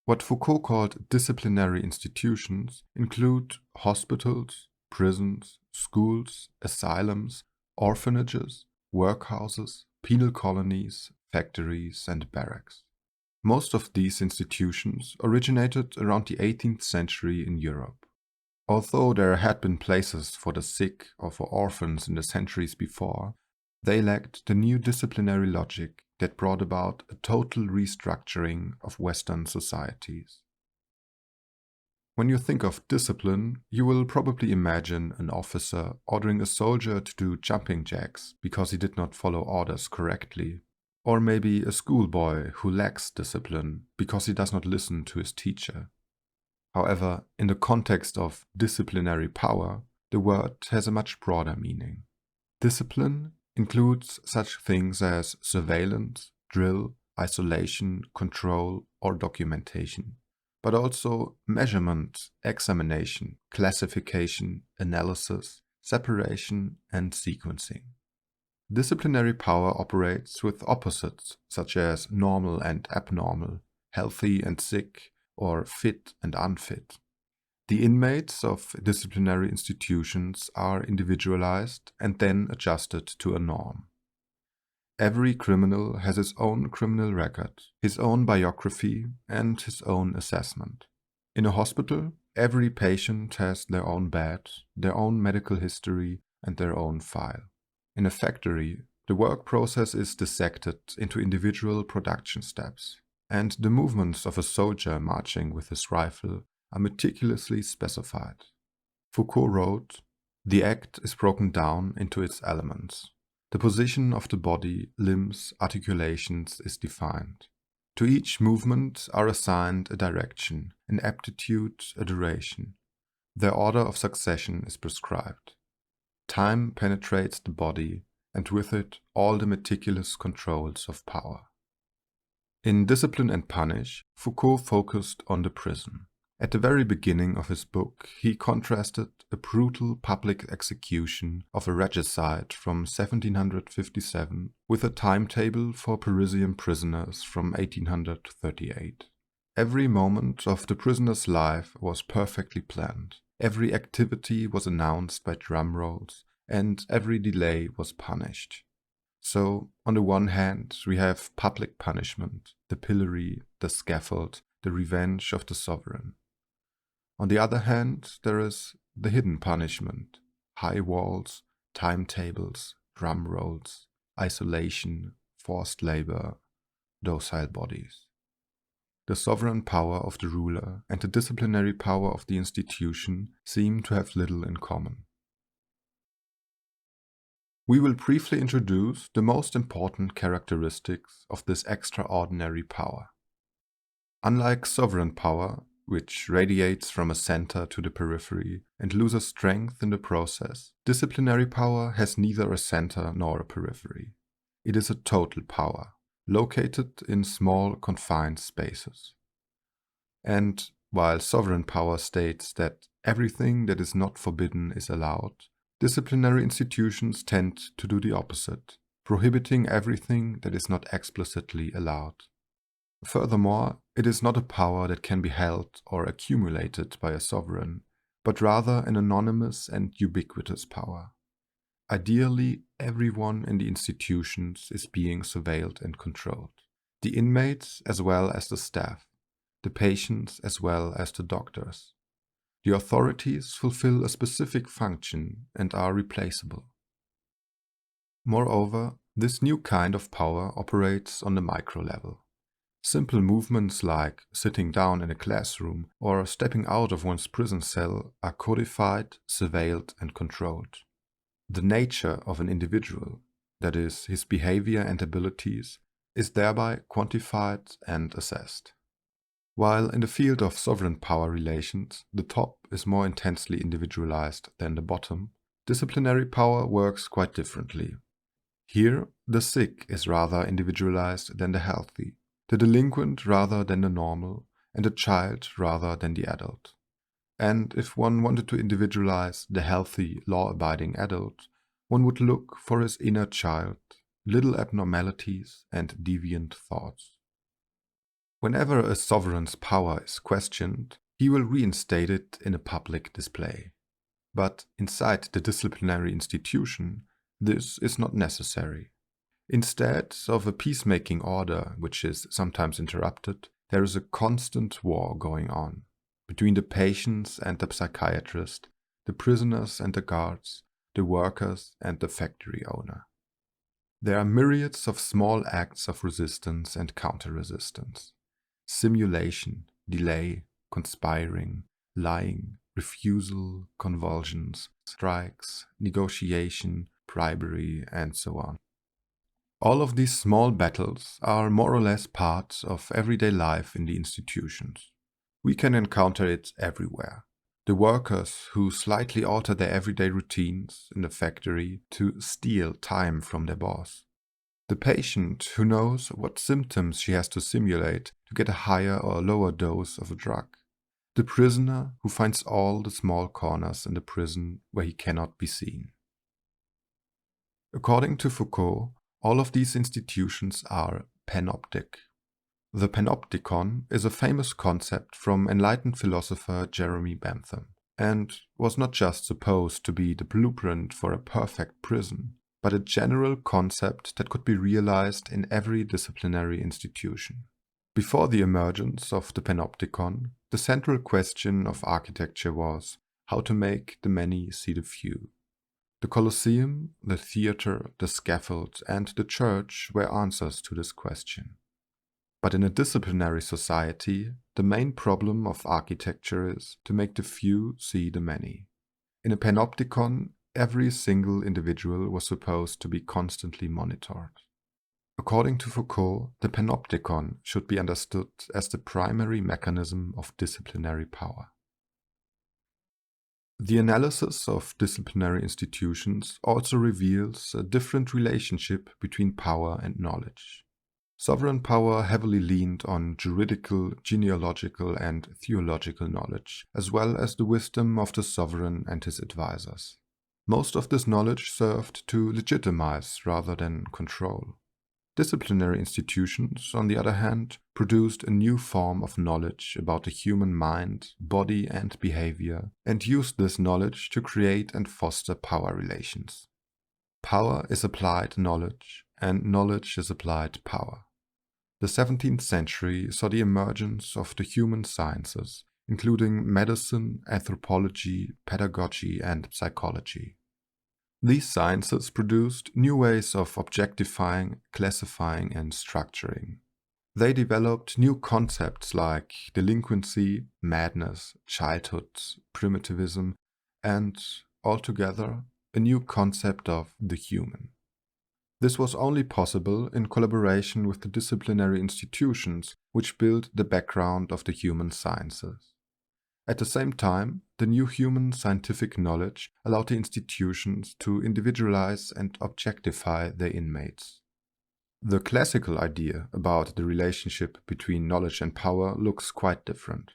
What Foucault called disciplinary institutions include hospitals, prisons, schools, asylums, orphanages, workhouses, penal colonies, factories, and barracks. Most of these institutions originated around the 18th century in Europe. Although there had been places for the sick or for orphans in the centuries before, they lacked the new disciplinary logic that brought about a total restructuring of Western societies. When you think of discipline, you will probably imagine an officer ordering a soldier to do jumping jacks because he did not follow orders correctly, or maybe a schoolboy who lacks discipline because he does not listen to his teacher. However, in the context of disciplinary power, the word has a much broader meaning. Discipline includes such things as surveillance, drill, isolation, control, or documentation, but also measurement, examination, classification, analysis, separation, and sequencing. Disciplinary power operates with opposites such as normal and abnormal, healthy and sick, or fit and unfit. The inmates of disciplinary institutions are individualized and then adjusted to a norm. Every criminal has his own criminal record, his own biography, and his own assessment. In a hospital, every patient has their own bed, their own medical history, and their own file. In a factory, the work process is dissected into individual production steps, and the movements of a soldier marching with his rifle are meticulously specified. Foucault wrote, "The act is broken down into its elements. The position of the body, limbs, articulations is defined. To each movement are assigned a direction, an aptitude, a duration. Their order of succession is prescribed. Time penetrates the body, and with it all the meticulous controls of power." In Discipline and Punish, Foucault focused on the prison. At the very beginning of his book, he contrasted a brutal public execution of a regicide from 1757 with a timetable for Parisian prisoners from 1838. Every moment of the prisoner's life was perfectly planned. Every activity was announced by drum rolls, and every delay was punished. So, on the one hand, we have public punishment, the pillory, the scaffold, the revenge of the sovereign. On the other hand, there is the hidden punishment, high walls, timetables, drum rolls, isolation, forced labor, docile bodies. The sovereign power of the ruler and the disciplinary power of the institution seem to have little in common. We will briefly introduce the most important characteristics of this extraordinary power. Unlike sovereign power, which radiates from a center to the periphery and loses strength in the process, disciplinary power has neither a center nor a periphery. It is a total power, located in small confined spaces. And while sovereign power states that everything that is not forbidden is allowed, disciplinary institutions tend to do the opposite, prohibiting everything that is not explicitly allowed. Furthermore, it is not a power that can be held or accumulated by a sovereign, but rather an anonymous and ubiquitous power. Ideally, everyone in the institutions is being surveilled and controlled. The inmates as well as the staff, the patients as well as the doctors. The authorities fulfill a specific function and are replaceable. Moreover, this new kind of power operates on the micro level. Simple movements like sitting down in a classroom or stepping out of one's prison cell are codified, surveilled, and controlled. The nature of an individual, that is, his behavior and abilities, is thereby quantified and assessed. While in the field of sovereign power relations, the top is more intensely individualized than the bottom, disciplinary power works quite differently. Here, the sick is rather individualized than the healthy, the delinquent rather than the normal, and the child rather than the adult. And if one wanted to individualize the healthy, law-abiding adult, one would look for his inner child, little abnormalities and deviant thoughts. Whenever a sovereign's power is questioned, he will reinstate it in a public display. But inside the disciplinary institution, this is not necessary. Instead of a peacemaking order, which is sometimes interrupted, there is a constant war going on between the patients and the psychiatrist, the prisoners and the guards, the workers and the factory owner. There are myriads of small acts of resistance and counter-resistance. Simulation, delay, conspiring, lying, refusal, convulsions, strikes, negotiation, bribery, and so on. All of these small battles are more or less part of everyday life in the institutions. We can encounter it everywhere. The workers who slightly alter their everyday routines in the factory to steal time from their boss. The patient who knows what symptoms she has to simulate to get a higher or lower dose of a drug. The prisoner who finds all the small corners in the prison where he cannot be seen. According to Foucault, all of these institutions are panoptic. The panopticon is a famous concept from enlightened philosopher Jeremy Bentham, and was not just supposed to be the blueprint for a perfect prison, but a general concept that could be realized in every disciplinary institution. Before the emergence of the panopticon, the central question of architecture was how to make the many see the few. The Colosseum, the theater, the scaffold, and the church were answers to this question. But in a disciplinary society, the main problem of architecture is to make the few see the many. In a panopticon, every single individual was supposed to be constantly monitored. According to Foucault, the panopticon should be understood as the primary mechanism of disciplinary power. The analysis of disciplinary institutions also reveals a different relationship between power and knowledge. Sovereign power heavily leaned on juridical, genealogical, and theological knowledge, as well as the wisdom of the sovereign and his advisors. Most of this knowledge served to legitimize rather than control. Disciplinary institutions, on the other hand, produced a new form of knowledge about the human mind, body, and behavior, and used this knowledge to create and foster power relations. Power is applied knowledge, and knowledge is applied power. The 17th century saw the emergence of the human sciences, including medicine, anthropology, pedagogy, and psychology. These sciences produced new ways of objectifying, classifying, and structuring. They developed new concepts like delinquency, madness, childhood, primitivism, and, altogether, a new concept of the human. This was only possible in collaboration with the disciplinary institutions which built the background of the human sciences. At the same time, the new human scientific knowledge allowed the institutions to individualize and objectify their inmates. The classical idea about the relationship between knowledge and power looks quite different.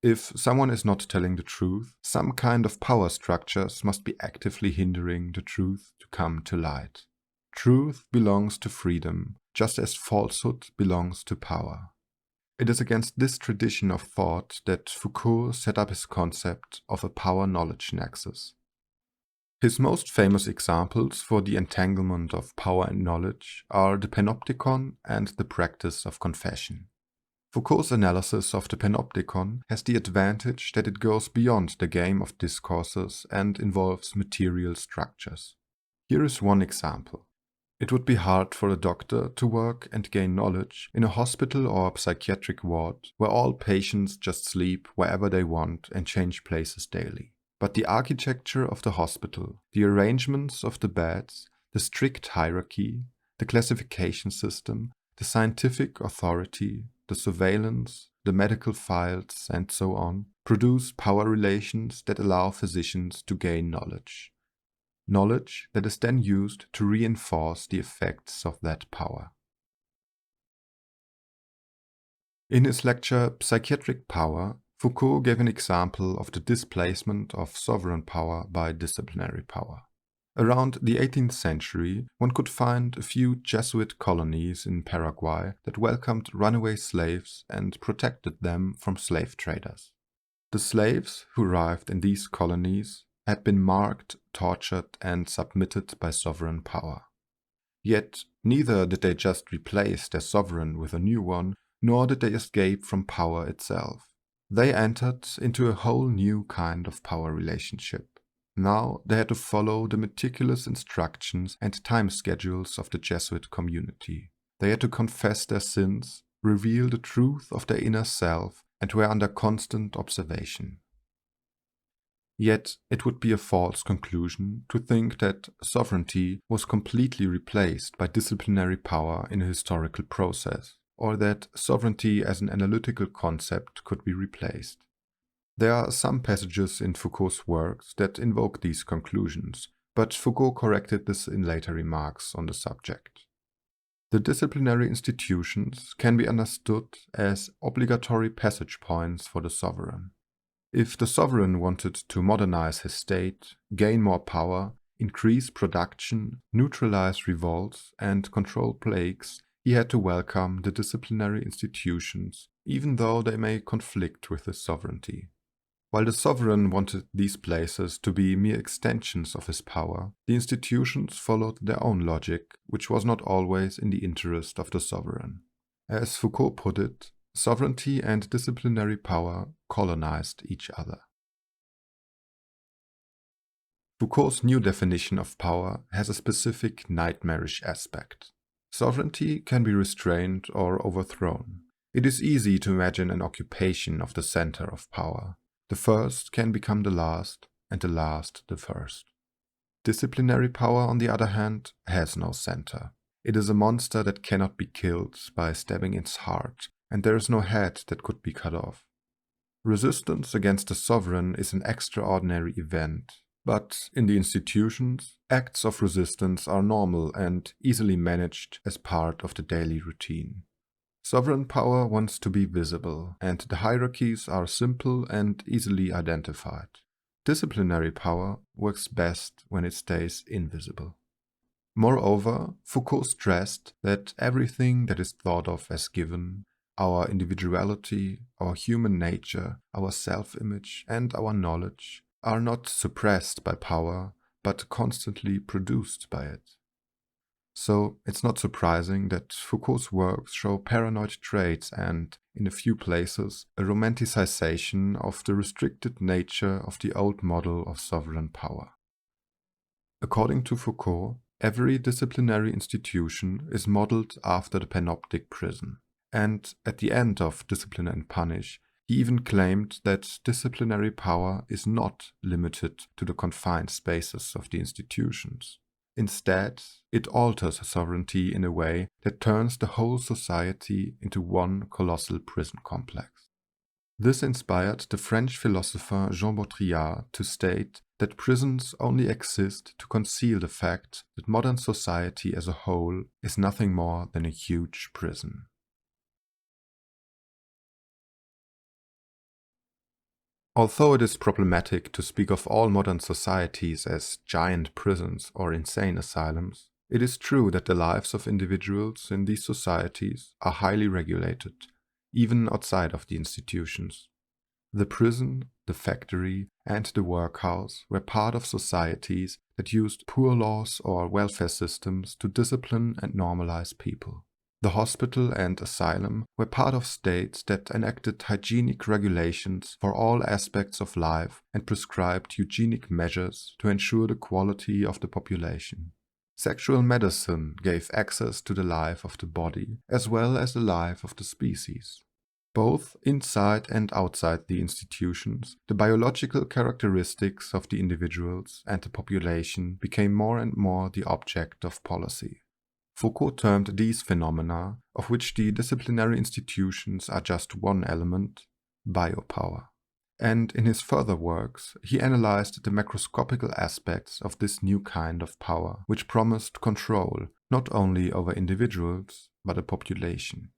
If someone is not telling the truth, some kind of power structures must be actively hindering the truth to come to light. Truth belongs to freedom, just as falsehood belongs to power. It is against this tradition of thought that Foucault set up his concept of a power-knowledge nexus. His most famous examples for the entanglement of power and knowledge are the panopticon and the practice of confession. Foucault's analysis of the panopticon has the advantage that it goes beyond the game of discourses and involves material structures. Here is one example. It would be hard for a doctor to work and gain knowledge in a hospital or a psychiatric ward where all patients just sleep wherever they want and change places daily. But the architecture of the hospital, the arrangements of the beds, the strict hierarchy, the classification system, the scientific authority, the surveillance, the medical files, and so on, produce power relations that allow physicians to gain knowledge. Knowledge that is then used to reinforce the effects of that power. In his lecture Psychiatric Power, Foucault gave an example of the displacement of sovereign power by disciplinary power. Around the 18th century, one could find a few Jesuit colonies in Paraguay that welcomed runaway slaves and protected them from slave traders. The slaves who arrived in these colonies had been marked, tortured, and submitted by sovereign power. Yet neither did they just replace their sovereign with a new one, nor did they escape from power itself. They entered into a whole new kind of power relationship. Now they had to follow the meticulous instructions and time schedules of the Jesuit community. They had to confess their sins, reveal the truth of their inner self, and were under constant observation. Yet it would be a false conclusion to think that sovereignty was completely replaced by disciplinary power in a historical process, or that sovereignty as an analytical concept could be replaced. There are some passages in Foucault's works that invoke these conclusions, but Foucault corrected this in later remarks on the subject. The disciplinary institutions can be understood as obligatory passage points for the sovereign. If the sovereign wanted to modernize his state, gain more power, increase production, neutralize revolts, and control plagues, he had to welcome the disciplinary institutions, even though they may conflict with his sovereignty. While the sovereign wanted these places to be mere extensions of his power, the institutions followed their own logic, which was not always in the interest of the sovereign. As Foucault put it, sovereignty and disciplinary power colonized each other. Foucault's new definition of power has a specific nightmarish aspect. Sovereignty can be restrained or overthrown. It is easy to imagine an occupation of the center of power. The first can become the last, and the last the first. Disciplinary power, on the other hand, has no center. It is a monster that cannot be killed by stabbing its heart, and there is no head that could be cut off. Resistance against the sovereign is an extraordinary event, but in the institutions, acts of resistance are normal and easily managed as part of the daily routine. Sovereign power wants to be visible, and the hierarchies are simple and easily identified. Disciplinary power works best when it stays invisible. Moreover, Foucault stressed that everything that is thought of as given, our individuality, our human nature, our self-image, and our knowledge, are not suppressed by power, but constantly produced by it. So it's not surprising that Foucault's works show paranoid traits and, in a few places, a romanticization of the restricted nature of the old model of sovereign power. According to Foucault, every disciplinary institution is modeled after the panoptic prison, and at the end of Discipline and Punish, he even claimed that disciplinary power is not limited to the confined spaces of the institutions. Instead, it alters sovereignty in a way that turns the whole society into one colossal prison complex. This inspired the French philosopher Jean Baudrillard to state that prisons only exist to conceal the fact that modern society as a whole is nothing more than a huge prison. Although it is problematic to speak of all modern societies as giant prisons or insane asylums, it is true that the lives of individuals in these societies are highly regulated, even outside of the institutions. The prison, the factory, and the workhouse were part of societies that used poor laws or welfare systems to discipline and normalize people. The hospital and asylum were part of states that enacted hygienic regulations for all aspects of life and prescribed eugenic measures to ensure the quality of the population. Sexual medicine gave access to the life of the body as well as the life of the species. Both inside and outside the institutions, the biological characteristics of the individuals and the population became more and more the object of policy. Foucault termed these phenomena, of which the disciplinary institutions are just one element, biopower. And in his further works, he analyzed the macroscopical aspects of this new kind of power, which promised control not only over individuals, but a population.